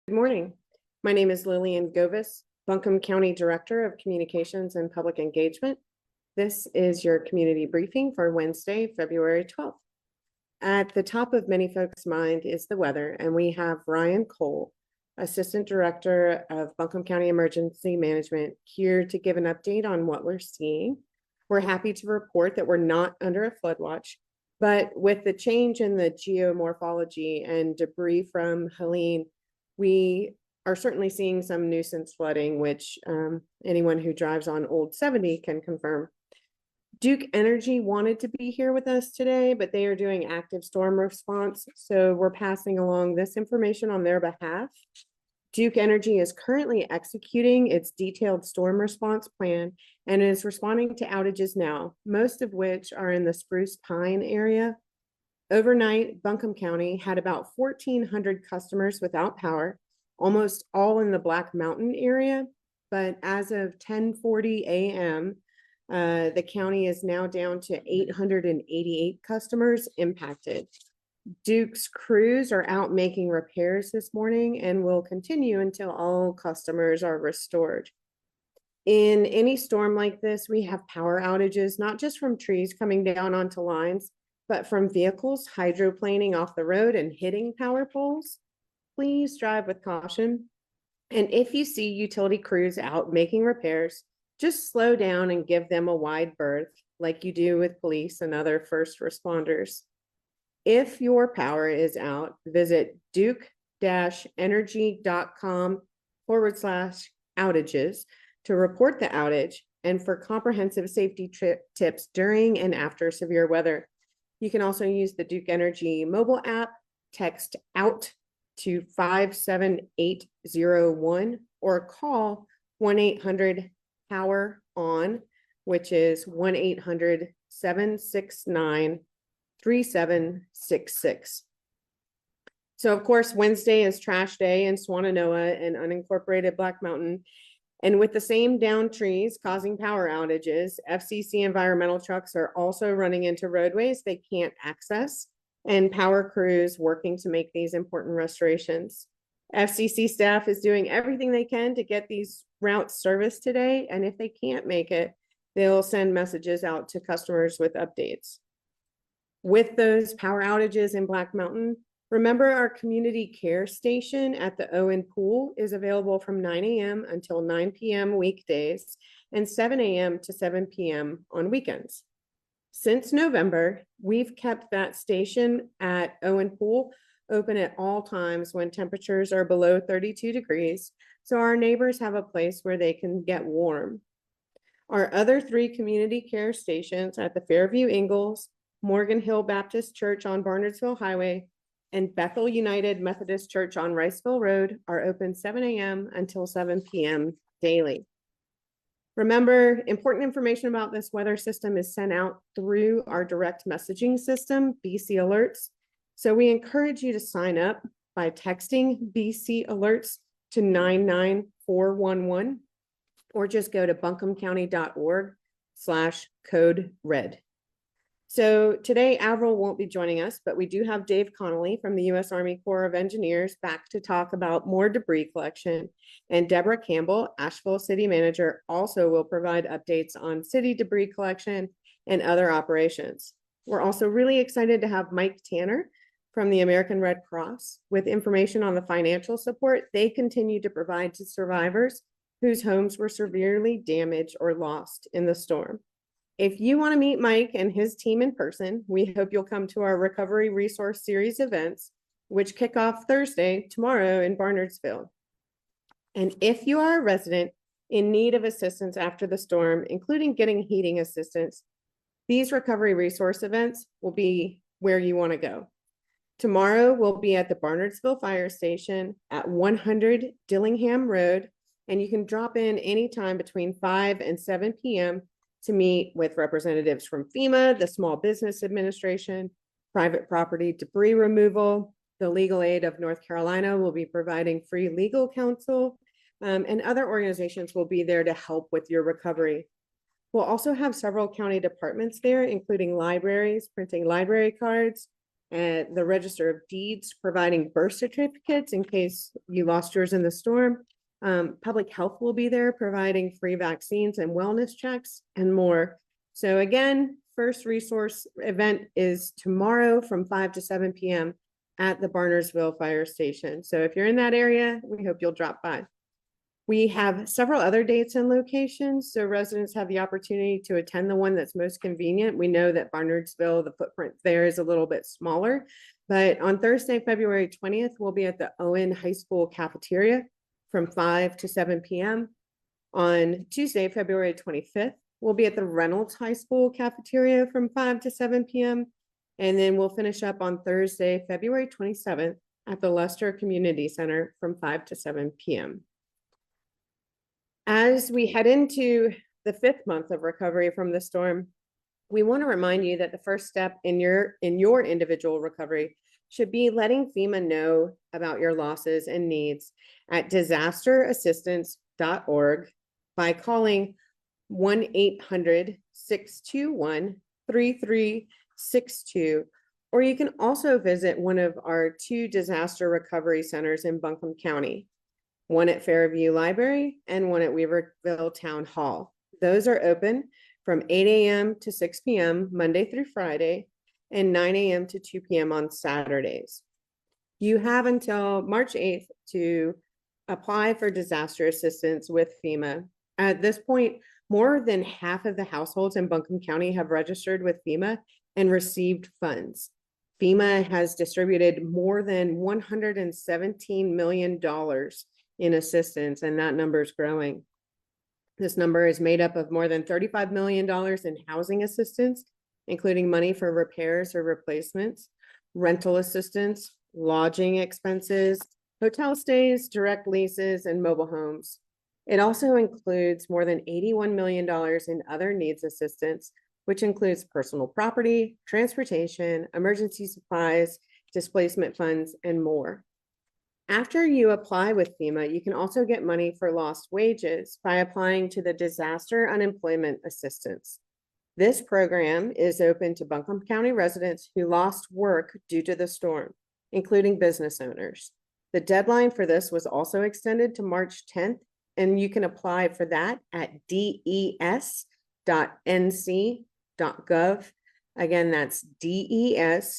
Good morning. My name is Lillian Govus, Buncombe County Director of Communications and Public Engagement. This is your community briefing for Wednesday, February 12th. At the top of many folks' mind is the weather, and we have Ryan Cole, Assistant Director of Buncombe County Emergency Management, here to give an update on what we're seeing. We're happy to report that we're not under a flood watch, but with the change in the geomorphology and debris from Helene, we are certainly seeing some nuisance flooding, which anyone who drives on Old 70 can confirm. Duke Energy wanted to be here with us today, but they are doing active storm response, so we're passing along this information on their behalf. Duke Energy is currently executing its detailed storm response plan and is responding to outages now, most of which are in the Spruce Pine area. Overnight, Buncombe County had about 1,400 customers without power, almost all in the Black Mountain area. But as of 10:40 a.m., the county is now down to 888 customers impacted. Duke's crews are out making repairs this morning and will continue until all customers are restored. In any storm like this, we have power outages, not just from trees coming down onto lines, but from vehicles hydroplaning off the road and hitting power poles. Please drive with caution. And if you see utility crews out making repairs, just slow down and give them a wide berth like you do with police and other first responders. If your power is out, visit duke-energy.com/outages to report the outage and for comprehensive safety tips during and after severe weather. You can also use the Duke Energy mobile app, text OUT to 57801, or call 1-800-POWER-ON, which is 1-800-769-3766. So, of course, Wednesday is trash day in Swannanoa and unincorporated Black Mountain. And with the same downed trees causing power outages, FCC environmental trucks are also running into roadways they can't access, and power crews working to make these important restorations. FCC staff is doing everything they can to get these routes serviced today, and if they can't make it, they'll send messages out to customers with updates. With those power outages in Black Mountain, remember, our community care station at the Owen Pool is available from 9 a.m. until 9 p.m. weekdays and 7 a.m. to 7 p.m. on weekends. Since November, we've kept that station at Owen Pool open at all times when temperatures are below 32 degrees, so our neighbors have a place where they can get warm. Our other 3 community care stations at the Fairview Ingalls, Morgan Hill Baptist Church on Barnardsville Highway, and Bethel United Methodist Church on Riceville Road are open 7 a.m. until 7 p.m. daily. Remember, important information about this weather system is sent out through our direct messaging system, BC Alerts. So we encourage you to sign up by texting BC Alerts to 99411, or just go to buncombecounty.org/code-red. So today, Avril won't be joining us, but we do have Dave Connolly from the U.S. Army Corps of Engineers back to talk about more debris collection. And Deborah Campbell, Asheville City Manager, also will provide updates on city debris collection and other operations. We're also really excited to have Mike Tanner from the American Red Cross with information on the financial support they continue to provide to survivors whose homes were severely damaged or lost in the storm. If you want to meet Mike and his team in person, we hope you'll come to our Recovery Resource Series events, which kick off Thursday, tomorrow in Barnardsville. And if you are a resident in need of assistance after the storm, including getting heating assistance, these Recovery Resource events will be where you want to go. Tomorrow, we'll be at the Barnardsville Fire Station at 100 Dillingham Road, and you can drop in anytime between 5 and 7 p.m. to meet with representatives from FEMA, the Small Business Administration, private property debris removal. The Legal Aid of North Carolina will be providing free legal counsel, and other organizations will be there to help with your recovery. We'll also have several county departments there, including libraries, printing library cards, the Register of Deeds providing birth certificates in case you lost yours in the storm. Public Health will be there providing free vaccines and wellness checks and more. So again, first resource event is tomorrow from 5 to 7 p.m. at the Barnersville Fire Station. So if you're in that area, we hope you'll drop by. We have several other dates and locations, so residents have the opportunity to attend the one that's most convenient. We know that Barnersville, the footprint there is a little bit smaller, but on Thursday, February 20th, we'll be at the Owen High School cafeteria from 5 to 7 p.m. On Tuesday, February 25th, we'll be at the Reynolds High School cafeteria from 5 to 7 p.m. And then we'll finish up on Thursday, February 27th at the Lester Community Center from 5 to 7 p.m. As we head into the 5th month of recovery from the storm, we want to remind you that the first step in your individual recovery should be letting FEMA know about your losses and needs at disasterassistance.org by calling 1-800-621-3362, or you can also visit one of our 2 disaster recovery centers in Buncombe County, one at Fairview Library and one at Weaverville Town Hall. Those are open from 8 a.m. to 6 p.m. Monday through Friday and 9 a.m. to 2 p.m. on Saturdays. You have until March 8th to apply for disaster assistance with FEMA. At this point, more than half of the households in Buncombe County have registered with FEMA and received funds. FEMA has distributed more than $117 million in assistance, and that number is growing. This number is made up of more than $35 million in housing assistance, including money for repairs or replacements, rental assistance, lodging expenses, hotel stays, direct leases, and mobile homes. It also includes more than $81 million in other needs assistance, which includes personal property, transportation, emergency supplies, displacement funds, and more. After you apply with FEMA, you can also get money for lost wages by applying to the Disaster Unemployment Assistance. This program is open to Buncombe County residents who lost work due to the storm, including business owners. The deadline for this was also extended to March 10th, and you can apply for that at des.nc.gov. Again, that's des.nc.gov.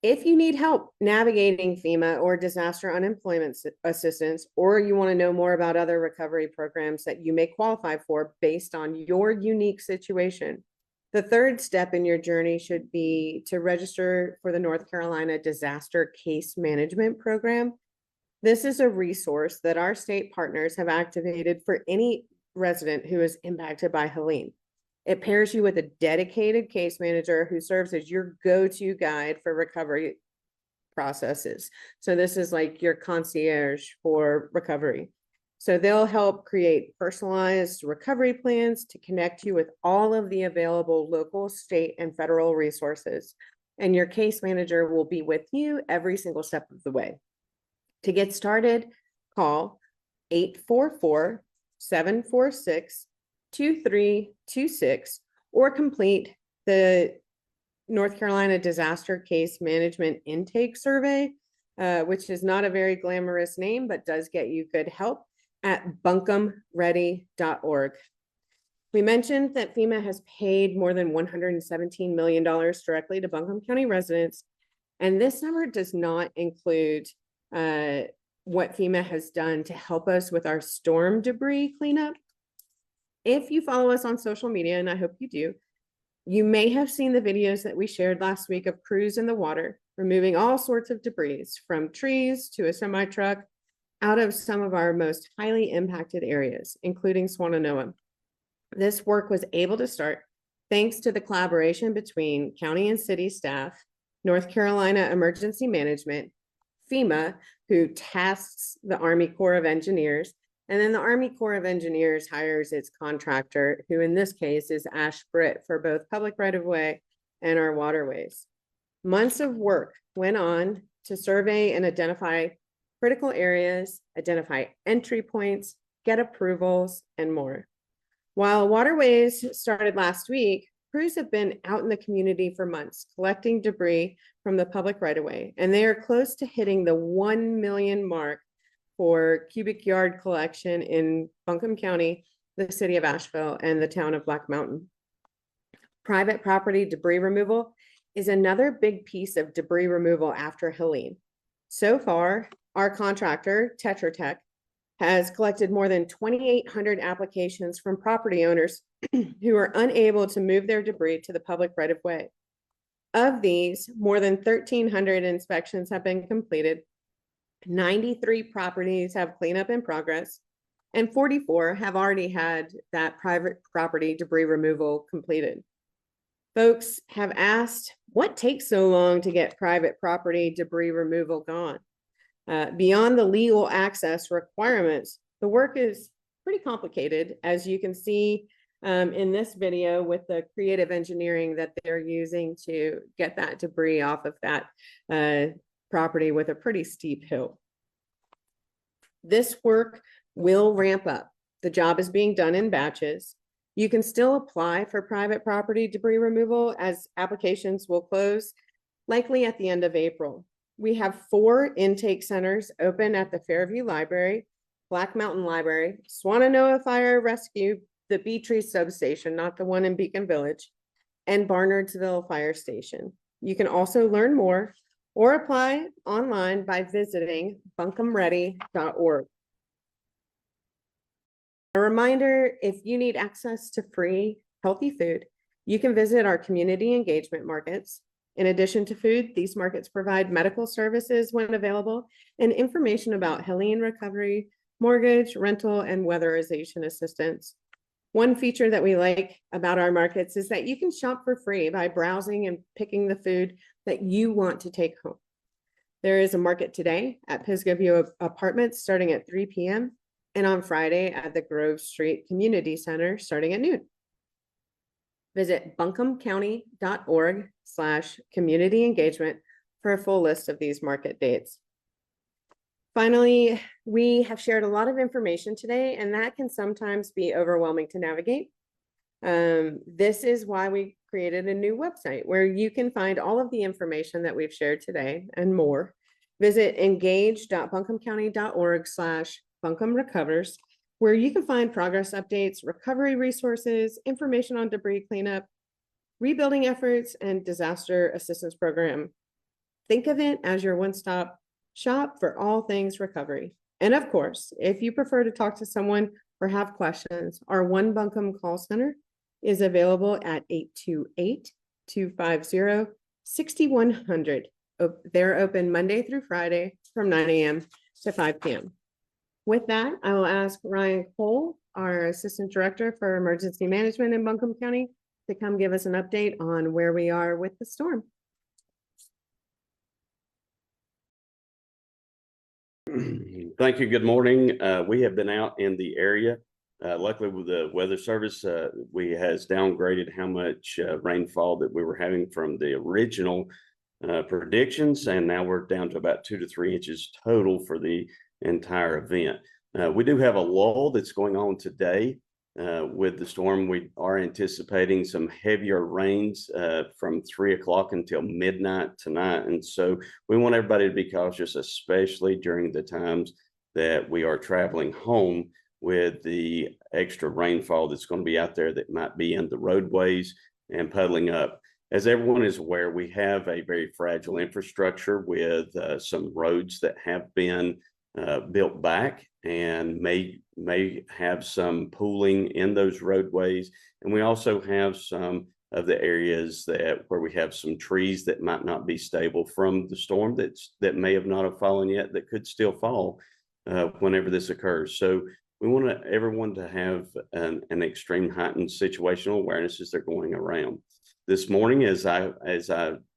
If you need help navigating FEMA or disaster unemployment assistance, or you want to know more about other recovery programs that you may qualify for based on your unique situation, the 3rd step in your journey should be to register for the North Carolina Disaster Case Management Program. This is a resource that our state partners have activated for any resident who is impacted by Helene. It pairs you with a dedicated case manager who serves as your go-to guide for recovery processes. So this is like your concierge for recovery. So they'll help create personalized recovery plans to connect you with all of the available local, state, and federal resources. And your case manager will be with you every single step of the way. To get started, call 844-746-2326 or complete the North Carolina Disaster Case Management Intake Survey, which is not a very glamorous name, but does get you good help at buncombeready.org. We mentioned that FEMA has paid more than $117 million directly to Buncombe County residents, and this number does not include what FEMA has done to help us with our storm debris cleanup. If you follow us on social media, and I hope you do, you may have seen the videos that we shared last week of crews in the water, removing all sorts of debris from trees to a semi-truck out of some of our most highly impacted areas, including Swannanoa. This work was able to start thanks to the collaboration between county and city staff, North Carolina Emergency Management, FEMA, who tasks the Army Corps of Engineers, and then the Army Corps of Engineers hires its contractor, who in this case is Ash Britt, for both public right-of-way and our waterways. Months of work went on to survey and identify critical areas, identify entry points, get approvals, and more. While waterways started last week, crews have been out in the community for months collecting debris from the public right-of-way, and they are close to hitting the 1 million mark for cubic yard collection in Buncombe County, the city of Asheville, and the town of Black Mountain. Private property debris removal is another big piece of debris removal after Helene. So far, our contractor, Tetra Tech, has collected more than 2,800 applications from property owners who are unable to move their debris to the public right-of-way. Of these, more than 1,300 inspections have been completed, 93 properties have cleanup in progress, and 44 have already had that private property debris removal completed. Folks have asked, what takes so long to get private property debris removal gone? Beyond the legal access requirements, the work is pretty complicated, as you can see in this video with the creative engineering that they're using to get that debris off of that property with a pretty steep hill. This work will ramp up. The job is being done in batches. You can still apply for private property debris removal, as applications will close likely at the end of April. We have 4 intake centers open at the Fairview Library, Black Mountain Library, Swannanoa Fire Rescue, the Bee Tree Substation, not the one in Beacon Village, and Barnardsville Fire Station. You can also learn more or apply online by visiting buncombeready.org. A reminder, if you need access to free, healthy food, you can visit our community engagement markets. In addition to food, these markets provide medical services when available and information about Helene recovery, mortgage, rental, and weatherization assistance. One feature that we like about our markets is that you can shop for free by browsing and picking the food that you want to take home. There is a market today at Pisgah View Apartments starting at 3 p.m. and on Friday at the Grove Street Community Center starting at noon. Visit buncombecounty.org/community engagement for a full list of these market dates. Finally, we have shared a lot of information today, and that can sometimes be overwhelming to navigate. This is why we created a new website where you can find all of the information that we've shared today and more. Visit engage.buncombecounty.org/Buncombe Recovers, where you can find progress updates, recovery resources, information on debris cleanup, rebuilding efforts, and disaster assistance program. Think of it as your one-stop shop for all things recovery. And of course, if you prefer to talk to someone or have questions, our One Buncombe call center is available at 828-250-6100. They're open Monday through Friday from 9 a.m. to 5 p.m. With that, I will ask Ryan Cole, our Assistant Director for Emergency Management in Buncombe County, to come give us an update on where we are with the storm. Thank you. Good morning. We have been out in the area. Luckily, with the Weather Service, we has downgraded how much rainfall that we were having from the original predictions, and now we're down to about 2 to 3 inches total for the entire event. We do have a lull that's going on today with the storm. We are anticipating some heavier rains from 3 o'clock until midnight tonight, and so we want everybody to be cautious, especially during the times that we are traveling home, with the extra rainfall that's going to be out there that might be in the roadways and puddling up. As everyone is aware, we have a very fragile infrastructure with some roads that have been built back and may have some pooling in those roadways. And we also have some of the areas where we have some trees that might not be stable from the storm that may have not have fallen yet, that could still fall whenever this occurs. So we want everyone to have an extreme heightened situational awareness as they're going around. This morning, as I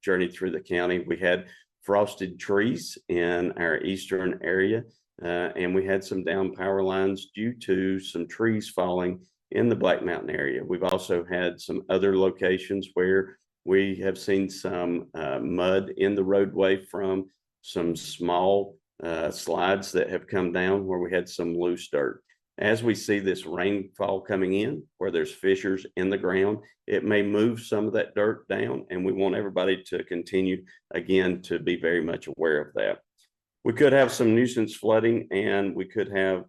journeyed through the county, we had frosted trees in our eastern area, and we had some down power lines due to some trees falling in the Black Mountain area. We've also had some other locations where we have seen some mud in the roadway from some small slides that have come down, where we had some loose dirt. As we see this rainfall coming in, where there's fissures in the ground, it may move some of that dirt down, and we want everybody to continue, again, to be very much aware of that. We could have some nuisance flooding, and we could have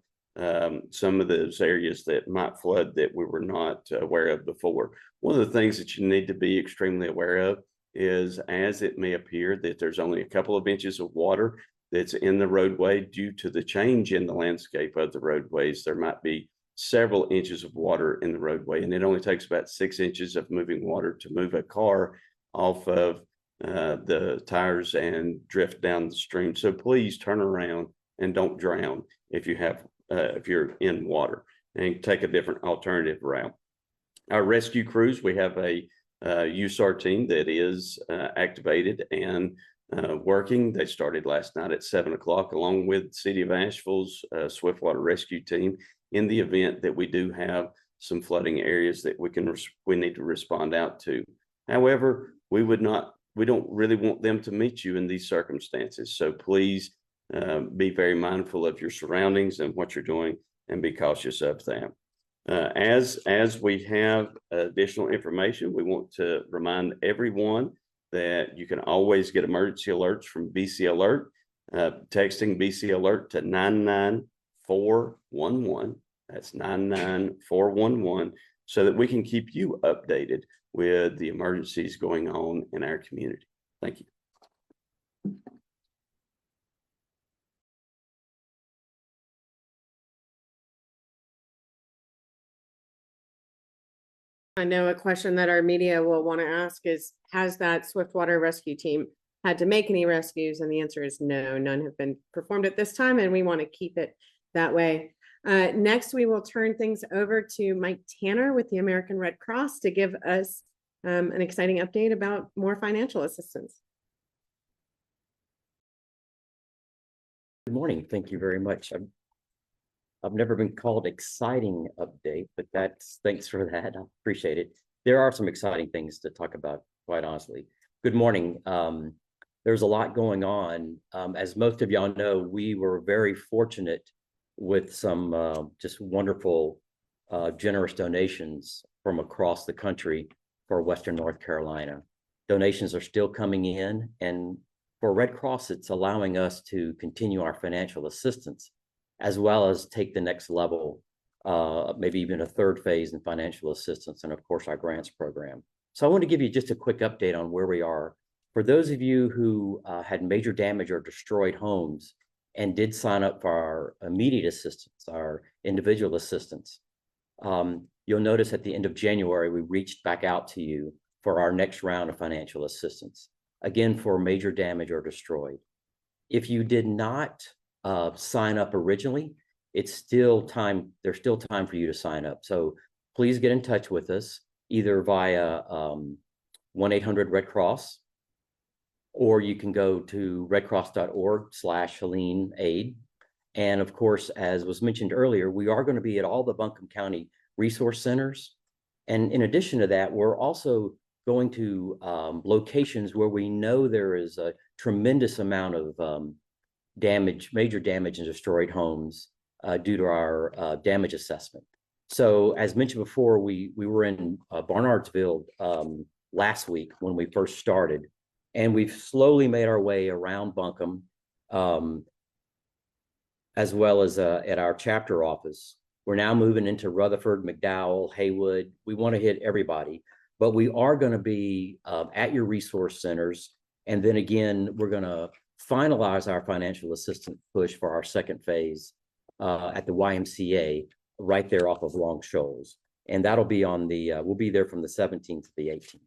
some of those areas that might flood that we were not aware of before. One of the things that you need to be extremely aware of is, as it may appear that there's only a couple of inches of water that's in the roadway due to the change in the landscape of the roadways, there might be several inches of water in the roadway, and it only takes about 6 inches of moving water to move a car off of the tires and drift down the stream. So please turn around and don't drown if you have if you're in water, and take a different alternative route. Our rescue crews, we have a USAR team that is activated and working. They started last night at 7 o'clock, along with the City of Asheville's Swiftwater Rescue Team, in the event that we do have some flooding areas that we need to respond out to. However, we don't really want them to meet you in these circumstances. So please be very mindful of your surroundings and what you're doing, and be cautious of that. As we have additional information, we want to remind everyone that you can always get emergency alerts from BC Alert, texting BC Alert to 99411. That's 99411, so that we can keep you updated with the emergencies going on in our community. Thank you. I know a question that our media will want to ask is, has that Swiftwater rescue team had to make any rescues? And the answer is no, none have been performed at this time, and we want to keep it that way. Next, we will turn things over to Mike Tanner with the American Red Cross to give us an exciting update about more financial assistance. Good morning. Thank you very much. I've never been called exciting update, but thanks for that. I appreciate it. There are some exciting things to talk about, quite honestly. Good morning. There's a lot going on. As most of y'all know, we were very fortunate with some just wonderful, generous donations from across the country for Western North Carolina. Donations are still coming in, and for Red Cross, it's allowing us to continue our financial assistance, as well as take the next level, maybe even a third phase in financial assistance, and of course our grants program. So I want to give you just a quick update on where we are. For those of you who had major damage or destroyed homes and did sign up for our immediate assistance, our individual assistance, you'll notice at the end of January, we reached back out to you for our next round of financial assistance, again, for major damage or destroyed. If you did not sign up originally, it's still time. There's still time for you to sign up. So please get in touch with us either via 1-800-RED-CROSS, or you can go to redcross.org/Helene aid. And of course, as was mentioned earlier, we are going to be at all the Buncombe County resource centers. And in addition to that, we're also going to locations where we know there is a tremendous amount of damage, major damage and destroyed homes due to our damage assessment. So as mentioned before, we were in Barnardsville last week when we first started, and we've slowly made our way around Buncombe, as well as at our chapter office. We're now moving into Rutherford, McDowell, Haywood. We want to hit everybody, but we are going to be at your resource centers. And then again, we're going to finalize our financial assistance push for our second phase at the YMCA right there off of Long Shoals. And that'll be on the, we'll be there from the 17th to the 18th.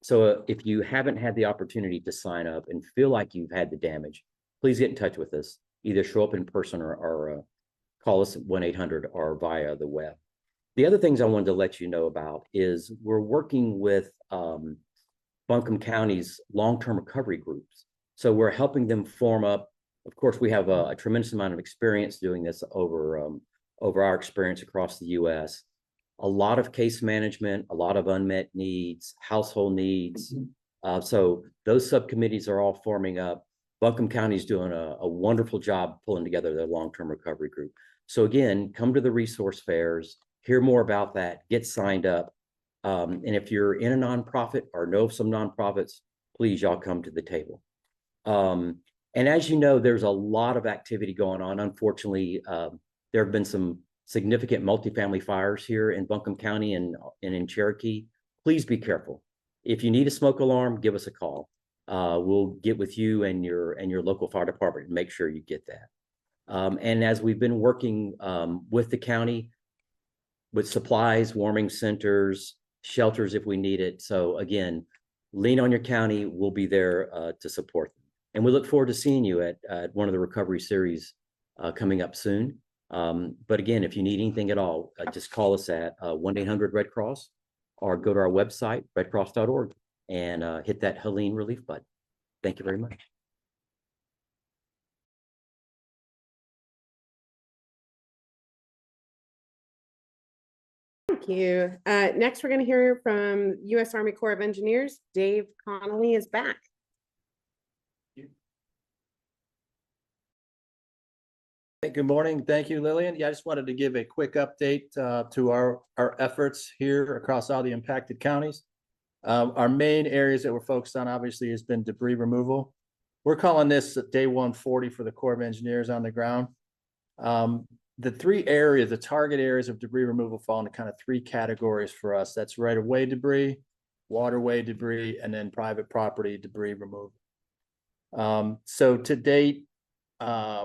So if you haven't had the opportunity to sign up and feel like you've had the damage, please get in touch with us. Either show up in person or call us at 1-800 or via the web. The other things I wanted to let you know about is we're working with Buncombe County's long-term recovery groups. So we're helping them form up. Of course, we have a tremendous amount of experience doing this over our experience across the U.S. A lot of case management, a lot of unmet needs, household needs. So those subcommittees are all forming up. Buncombe County is doing a wonderful job pulling together their long-term recovery group. So again, come to the resource fairs, hear more about that, get signed up. And if you're in a nonprofit or know some nonprofits, please y'all come to the table. And as you know, there's a lot of activity going on. Unfortunately, there have been some significant multifamily fires here in Buncombe County and in Cherokee. Please be careful. If you need a smoke alarm, give us a call. We'll get with you and your local fire department and make sure you get that. And as we've been working with the county, with supplies, warming centers, shelters if we need it. So again, lean on your county. We'll be there to support them. And we look forward to seeing you at one of the recovery series coming up soon. But again, if you need anything at all, just call us at 1-800-RED Cross or go to our website, redcross.org, and hit that Helene relief button. Thank you very much. Thank you. Next, we're going to hear from U.S. Army Corps of Engineers. Dave Connolly is back. Hey, good morning. Thank you, Lillian. Yeah, I just wanted to give a quick update to our efforts here across all the impacted counties. Our main areas that we're focused on, obviously, has been debris removal. We're calling this day 140 for the Corps of Engineers on the ground. The three areas, the target areas of debris removal fall into kind of three categories for us. That's right-of-way debris, waterway debris, and then private property debris removal. So to date,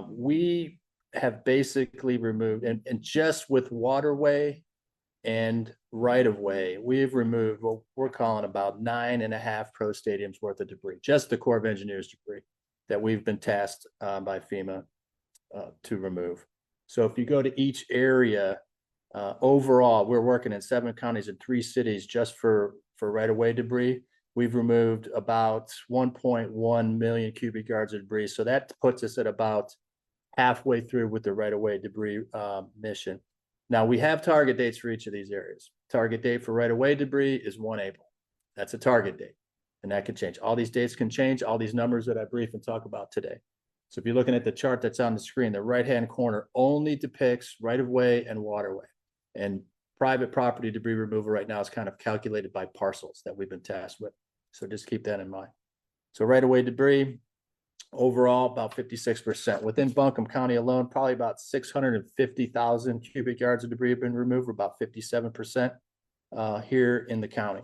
we have basically removed, and just with waterway and right-of-way, we've removed what we're calling about 9.5 pro stadiums worth of debris, just the Corps of Engineers debris that we've been tasked by FEMA to remove. So if you go to each area, overall, we're working in 7 counties and 3 cities just for right-of-way debris. We've removed about 1.1 million cubic yards of debris. So that puts us at about halfway through with the right-of-way debris mission. Now, we have target dates for each of these areas. Target date for right-of-way debris is 1 April. That's a target date, and that can change. All these dates can change, all these numbers that I brief and talk about today. So if you're looking at the chart that's on the screen, the right-hand corner only depicts right-of-way and waterway. And private property debris removal right now is kind of calculated by parcels that we've been tasked with. So just keep that in mind. So right-of-way debris, overall, about 56%. Within Buncombe County alone, probably about 650,000 cubic yards of debris have been removed, about 57% here in the county.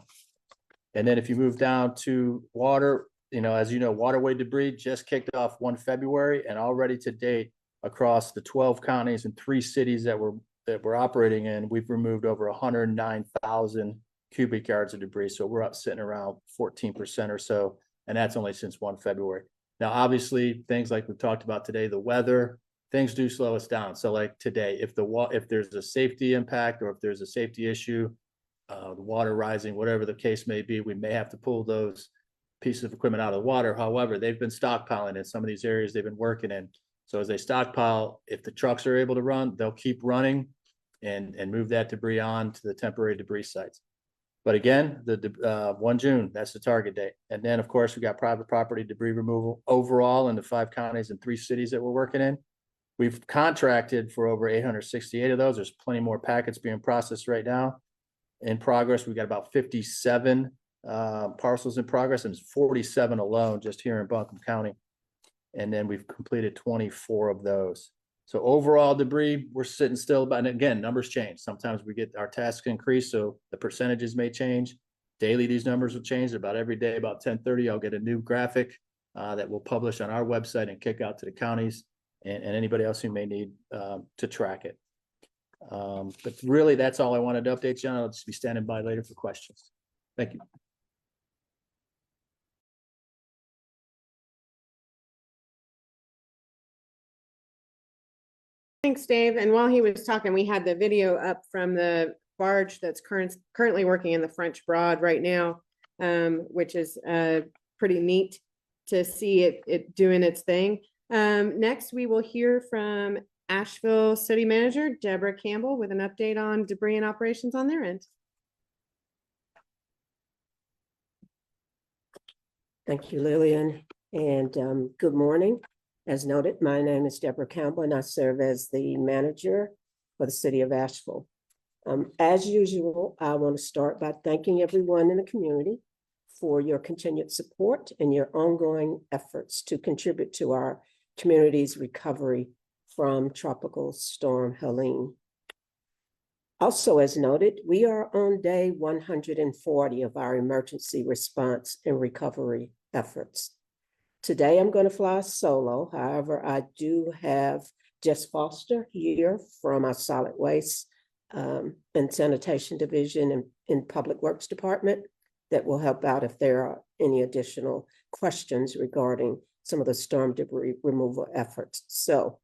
And then if you move down to water, as you know, waterway debris just kicked off 1 February, and already to date, across the 12 counties and 3 cities that we're operating in, we've removed over 109,000 cubic yards of debris. So we're up sitting around 14% or so, and that's only since 1 February. Now, obviously, things like we've talked about today, the weather, things do slow us down. So like today, if there's a safety impact or if there's a safety issue, the water rising, whatever the case may be, we may have to pull those pieces of equipment out of the water. However, they've been stockpiling in some of these areas they've been working in. So as they stockpile, if the trucks are able to run, they'll keep running and move that debris on to the temporary debris sites. But again, the 1 June, that's the target date. And then, of course, we got private property debris removal overall in the 5 counties and 3 cities that we're working in. We've contracted for over 868 of those. There's plenty more packets being processed right now. In progress, we've got about 57 parcels in progress, and it's 47 alone just here in Buncombe County. And then we've completed 24 of those. So overall debris, we're sitting still about, and again, numbers change. Sometimes we get our tasks increase, so the percentages may change. Daily, these numbers will change. About every day, about 10:30, I'll get a new graphic that we'll publish on our website and kick out to the counties and anybody else who may need to track it. But really, that's all I wanted to update you on. I'll just be standing by later for questions. Thank you. Thanks, Dave. And while he was talking, we had the video up from the barge that's currently working in the French Broad right now, which is pretty neat to see it doing its thing. Next, we will hear from Asheville City Manager Deborah Campbell with an update on debris and operations on their end. Thank you, Lillian, and good morning. As noted, my name is Deborah Campbell and I serve as the manager for the city of Asheville. As usual, I want to start by thanking everyone in the community for your continued support and your ongoing efforts to contribute to our community's recovery from Tropical Storm Helene. Also, as noted, we are on day 140 of our emergency response and recovery efforts. Today, I'm going to fly solo. However, I do have Jess Foster here from our Solid Waste and Sanitation Division and in Public Works Department that will help out if there are any additional questions regarding some of the storm debris removal efforts. So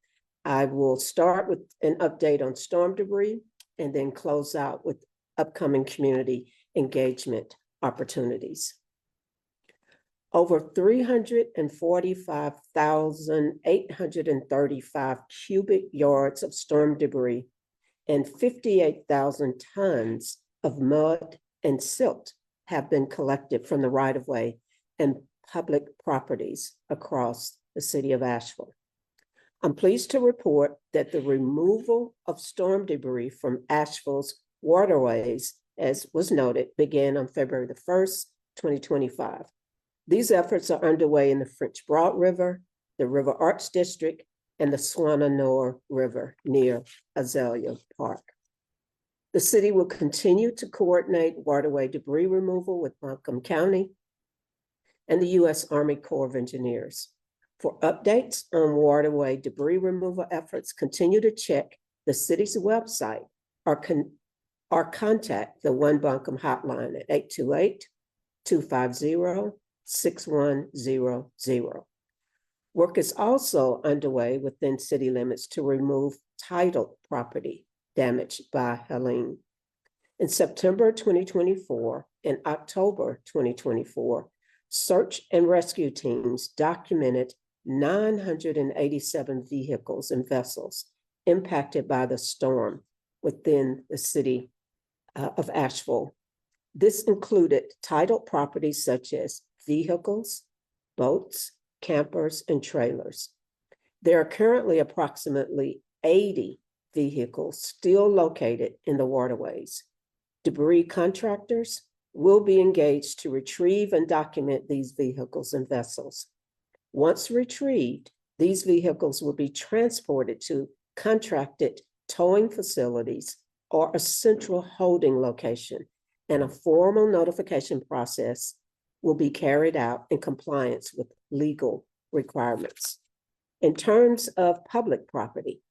I will start with an update on storm debris and then close out with upcoming community engagement opportunities. Over 345,835 cubic yards of storm debris and 58,000 tons of mud and silt have been collected from the right-of-way and public properties across the city of Asheville. I'm pleased to report that the removal of storm debris from Asheville's waterways, as was noted, began on February the 1st, 2025. These efforts are underway in the French Broad River, the River Arts District, and the Swananoa River near Azalea Park. The city will continue to coordinate waterway debris removal with Buncombe County and the U.S. Army Corps of Engineers. For updates on waterway debris removal efforts, continue to check the city's website or contact the One Buncombe hotline at 828-250-6100. Work is also underway within city limits to remove titled property damaged by Helene. In September 2024 and October 2024, search and rescue teams documented 987 vehicles and vessels impacted by the storm within the city of Asheville. This included titled properties such as vehicles, boats, campers, and trailers. There are currently approximately 80 vehicles still located in the waterways. Debris contractors will be engaged to retrieve and document these vehicles and vessels. Once retrieved, these vehicles will be transported to contracted towing facilities or a central holding location, and a formal notification process will be carried out in compliance with legal requirements. In terms of public property,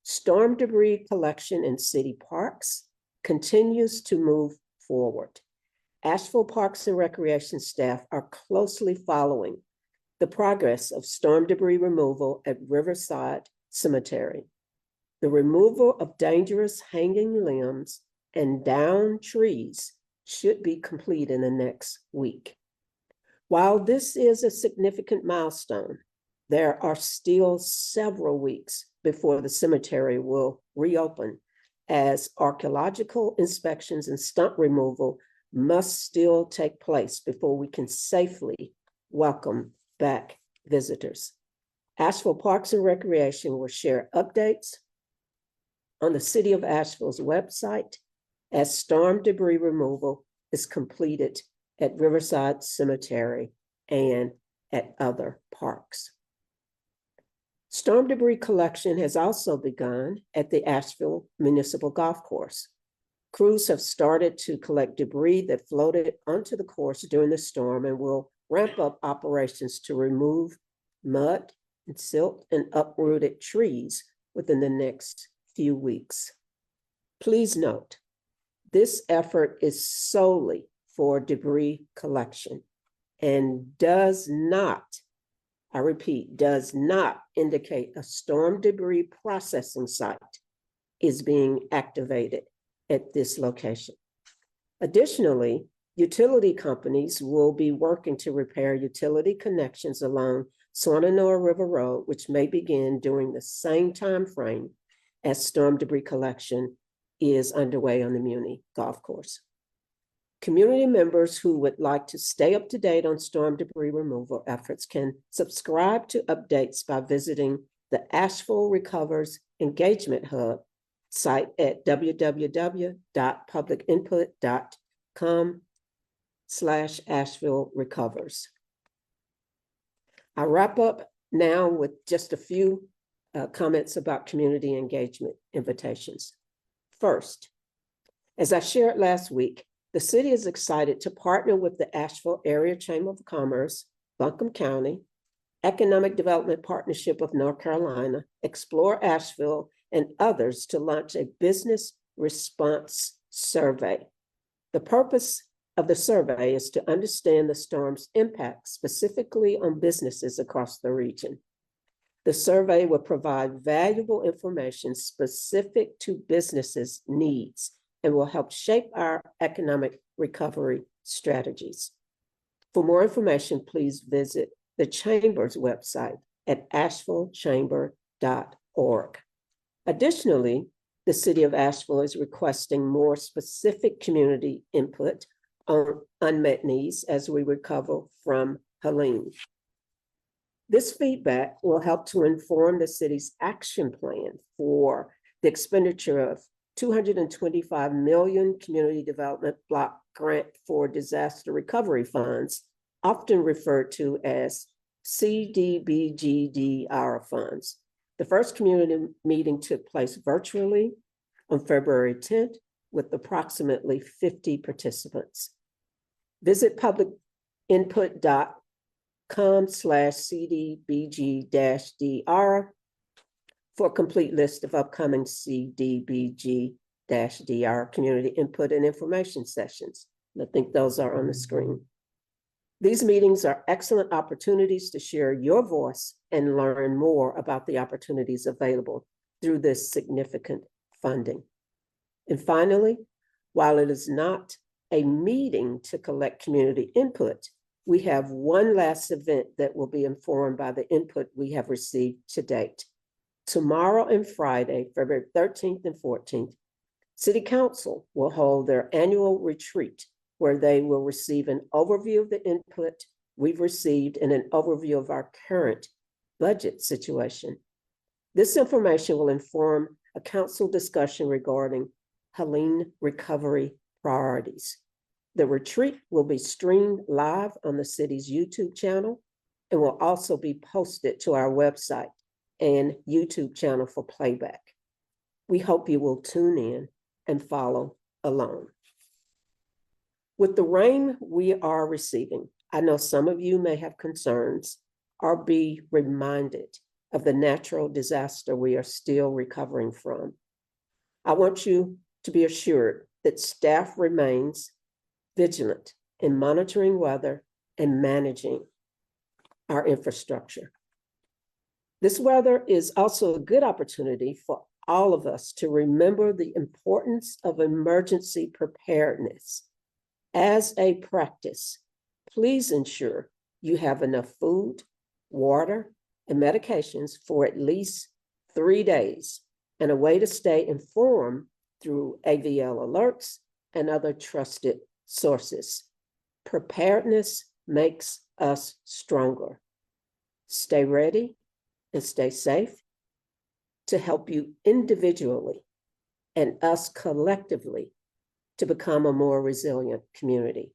storm debris collection in city parks continues to move forward. Asheville Parks and Recreation staff are closely following the progress of storm debris removal at Riverside Cemetery. The removal of dangerous hanging limbs and downed trees should be complete in the next week. While this is a significant milestone, there are still several weeks before the cemetery will reopen, as archaeological inspections and stump removal must still take place before we can safely welcome back visitors. Asheville Parks and Recreation will share updates on the City of Asheville's website as storm debris removal is completed at Riverside Cemetery and at other parks. Storm debris collection has also begun at the Asheville Municipal Golf Course. Crews have started to collect debris that floated onto the course during the storm and will ramp up operations to remove mud and silt and uprooted trees within the next few weeks. Please note, this effort is solely for debris collection and does not, I repeat, does not indicate a storm debris processing site is being activated at this location. Additionally, utility companies will be working to repair utility connections along Swananoa River Road, which may begin during the same time frame as storm debris collection is underway on the Muni Golf Course. Community members who would like to stay up to date on storm debris removal efforts can subscribe to updates by visiting the Asheville Recovers Engagement Hub site at www.publicinput.com/Asheville Recovers. I wrap up now with just a few comments about community engagement invitations. First, as I shared last week, the city is excited to partner with the Asheville Area Chamber of Commerce, Buncombe County, Economic Development Partnership of North Carolina, Explore Asheville, and others to launch a business response survey. The purpose of the survey is to understand the storm's impact specifically on businesses across the region. The survey will provide valuable information specific to businesses' needs and will help shape our economic recovery strategies. For more information, please visit the Chamber's website at ashevillechamber.org. Additionally, the City of Asheville is requesting more specific community input on unmet needs as we recover from Helene. This feedback will help to inform the city's action plan for the expenditure of $225 million Community Development Block Grant for Disaster Recovery Funds, often referred to as CDBGDR funds. The first community meeting took place virtually on February 10th with approximately 50 participants. Visit publicinput.com/CDBG-DR for a complete list of upcoming CDBG-DR community input and information sessions. And I think those are on the screen. These meetings are excellent opportunities to share your voice and learn more about the opportunities available through this significant funding. And finally, while it is not a meeting to collect community input, we have one last event that will be informed by the input we have received to date. Tomorrow and Friday, February 13th and 14th, City Council will hold their annual retreat where they will receive an overview of the input we've received and an overview of our current budget situation. This information will inform a council discussion regarding Helene recovery priorities. The retreat will be streamed live on the city's YouTube channel and will also be posted to our website and YouTube channel for playback. We hope you will tune in and follow along. With the rain we are receiving, I know some of you may have concerns or be reminded of the natural disaster we are still recovering from. I want you to be assured that staff remains vigilant in monitoring weather and managing our infrastructure. This weather is also a good opportunity for all of us to remember the importance of emergency preparedness. As a practice, please ensure you have enough food, water, and medications for at least 3 days, and a way to stay informed through AVL alerts and other trusted sources. Preparedness makes us stronger. Stay ready and stay safe to help you individually and us collectively to become a more resilient community.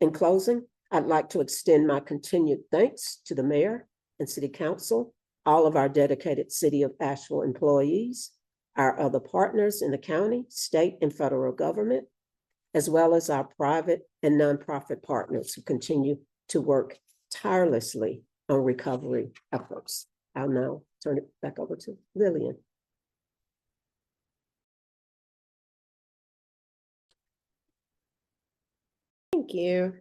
In closing, I'd like to extend my continued thanks to the mayor and city council, all of our dedicated City of Asheville employees, our other partners in the county, state, and federal government, as well as our private and nonprofit partners who continue to work tirelessly on recovery efforts. I'll now turn it back over to Lillian. Thank you.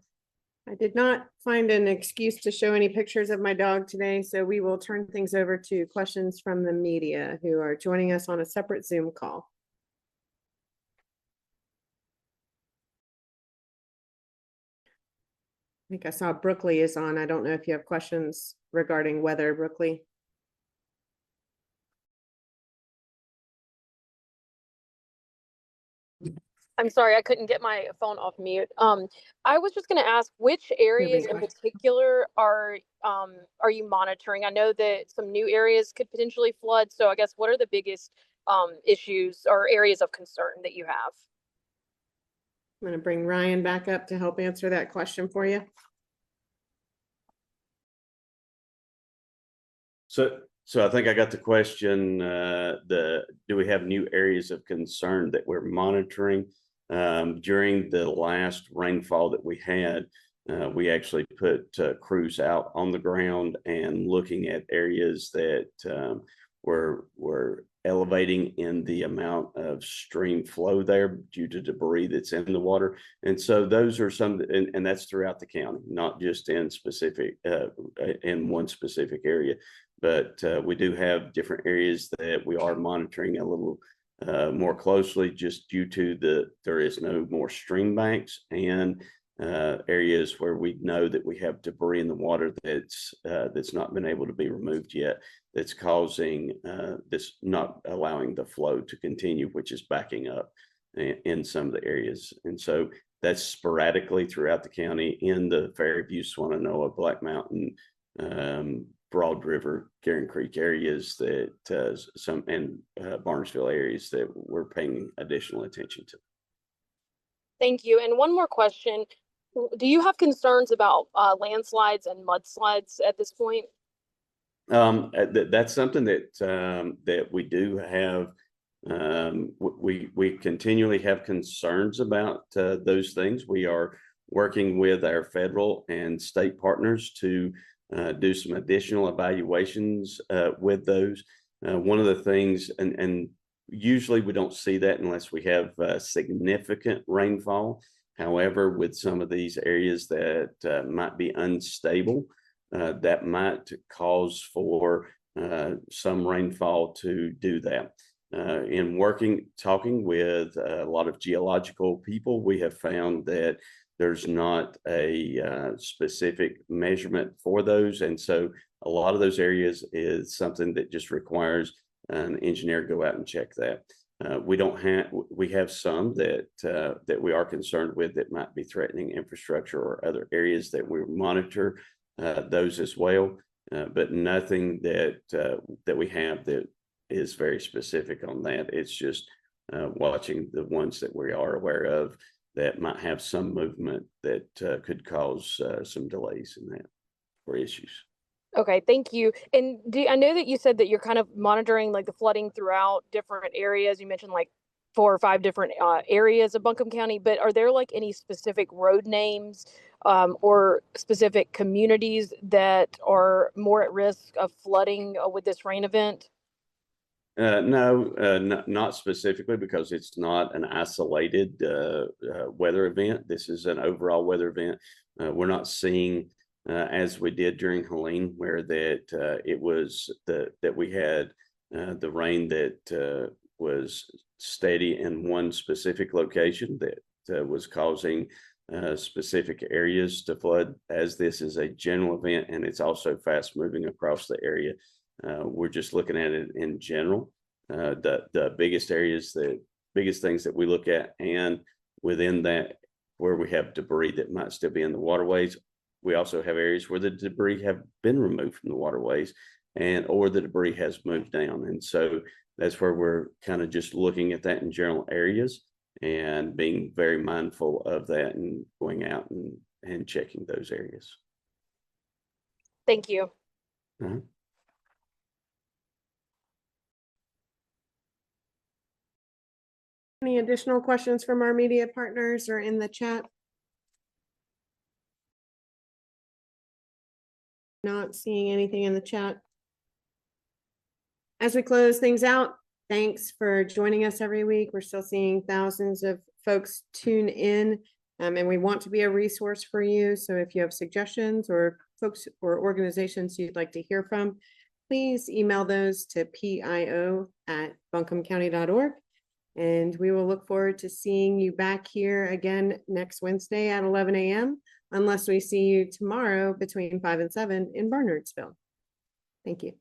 I did not find an excuse to show any pictures of my dog today, so we will turn things over to questions from the media who are joining us on a separate Zoom call. I think I saw Brookley is on. I don't know if you have questions regarding weather, Brookley. I'm sorry, I couldn't get my phone off mute. I was just gonna ask, which areas in go. particular are you monitoring? I know that some new areas could potentially flood, so I guess what are the biggest issues or areas of concern that you have? I'm going to bring Ryan back up to help answer that question for you. So I think I got the question, do we have new areas of concern that we're monitoring? During the last rainfall that we had, we actually put crews out on the ground and looking at areas that were elevating in the amount of stream flow there due to debris that's in the water. And so those are some, and that's throughout the county, not just in specific, in one specific area. But we do have different areas that we are monitoring a little more closely, just due to there is no more stream banks and areas where we know that we have debris in the water that's not been able to be removed yet, that's causing this, not allowing the flow to continue, which is backing up in some of the areas. And so that's sporadically throughout the county in the Fairview, Swannanoa, Black Mountain, Broad River, Caron Creek areas that some, and Barnesville areas that we're paying additional attention to. Thank you. And one more question. Do you have concerns about landslides and mudslides at this point? That's something that we do have. We continually have concerns about those things. We are working with our federal and state partners to do some additional evaluations with those. One of the things, and usually we don't see that unless we have significant rainfall. However, with some of these areas that might be unstable, that might cause for some rainfall to do that. In talking with a lot of geological people, we have found that there's not a specific measurement for those. And so a lot of those areas is something that just requires an engineer to go out and check that. We have some that we are concerned with that might be threatening infrastructure or other areas that we monitor those as well. But nothing that we have that is very specific on that. It's just watching the ones that we are aware of that might have some movement that could cause some delays in that or issues. Okay, thank you. And I know that you said that you're kind of monitoring like the flooding throughout different areas. You mentioned like 4 or 5 different areas of Buncombe County, but are there like any specific road names or specific communities that are more at risk of flooding with this rain event? No, not specifically, because it's not an isolated weather event. This is an overall weather event. We're not seeing as we did during Helene, where that it was that we had the rain that was steady in one specific location that was causing specific areas to flood, as this is a general event and it's also fast moving across the area. We're just looking at it in general. The biggest things that we look at, and within that, where we have debris that might still be in the waterways, we also have areas where the debris have been removed from the waterways or the debris has moved down. And so that's where we're kind of just looking at that in general areas and being very mindful of that and going out and checking those areas. Thank you. Uh-huh. Any additional questions from our media partners or in the chat? Not seeing anything in the chat. As we close things out, thanks for joining us every week. We're still seeing thousands of folks tune in, and we want to be a resource for you. So if you have suggestions or folks or organizations you'd like to hear from, please email those to pio@buncombecounty.org. And we will look forward to seeing you back here again next Wednesday at 11 a.m. unless we see you tomorrow between 5 and 7 in Barnardsville. Thank you.